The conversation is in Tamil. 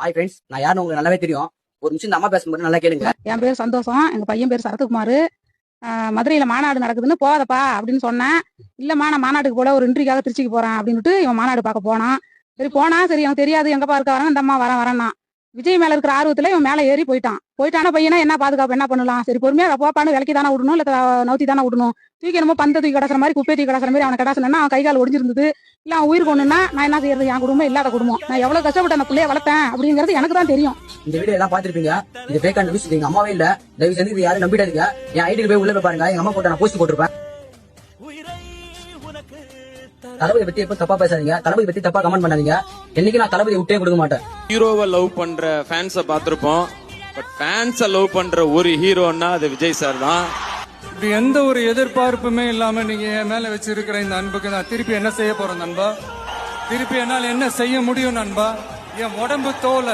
ஹாய் ஃப்ரெண்ட்ஸ், நான் யாருன்னு உங்களுக்கு நல்லாவே தெரியும். ஒரு நிமிஷம் இந்த அம்மா பேசும்போது நல்லா கேளுங்க. என் பேர் சந்தோஷம், எங்க பையன் பேர் சரத்குமார். மதுரையில மாநாடு நடக்குதுன்னு போகாதப்பா அப்படின்னு சொன்னேன். இல்லம்மா நான் மாநாட்டுக்கு போல ஒரு இன்ட்ரிக்காக திருச்சிக்கு போறேன் அப்படின்னுட்டு இவன் மாநாடு பார்க்க போனான். சரி எனக்கு தெரியாது எங்கப்பா இருக்க வரேன், இந்த அம்மா வரேன்னா விஜய் மேல இருக்கிற ஆர்வத்துல இவன் மேல ஏறி போயிட்டான பையனா என்ன பாதுகாப்பு என்ன பண்ணலாம், சரி பொறுமையா போப்பான்னு விலைக்கு தானே விடணும், இல்ல நவுத்தி தானே விடணும். தூக்கி என்னமோ பந்த தூக்கி கிடக்கிற மாதிரி குப்பை தூக்கி கிடக்கிற மாதிரி அவனை கிடாசனா அவன் கை கால் ஒடிஞ்சிருந்தது. இல்ல அவன் உயிர் கொண்டுனா நான் என்ன செய்யறது, என் குடும்பம் இல்லாத குடும்பம், நான் எவ்வளவு கஷ்டப்பட்டு அந்த பிள்ளைய வளர்த்தேன் அப்படிங்கிறது எனக்கு தான் தெரியும். இந்த வீடியோ எல்லாம் பாத்துருப்பீங்க. இந்த ஃபேக் நியூஸ் எங்க அம்மாவே இல்ல, தயவு செஞ்சு இது யாரும் நம்பிடாதீங்க. என் ஐடிக்கு போய் உள்ள போய் பாருங்க, எங்க அம்மா போட்ட நான் போஸ்ட் போட்டிருப்பேன். தளபதி பத்தி எப்ப தப்பா பேசாதீங்க, தளபதி பத்தி தப்பா கமெண்ட் பண்ணாதீங்க. என்னைக்கு நான் தளபதி விட்டே கொடுக்க மாட்டேன். ஹீரோவை லவ் பண்ற ஃபேன்ஸ பாத்திருப்போம், பட் ஃபேன்ஸ லவ் பண்ற ஒரு ஹீரோன்னா அது விஜய் சார் தான். இப்படி எந்த ஒரு எதிர்பார்ப்புமே இல்லாம நீங்க என் மேல வச்சிருக்கிற இந்த அன்புக்கு நான் திருப்பி என்ன செய்ய போறேன் நண்பா? திருப்பி என்னால் என்ன செய்ய முடியும் நண்பா? என் உடம்பு தோல்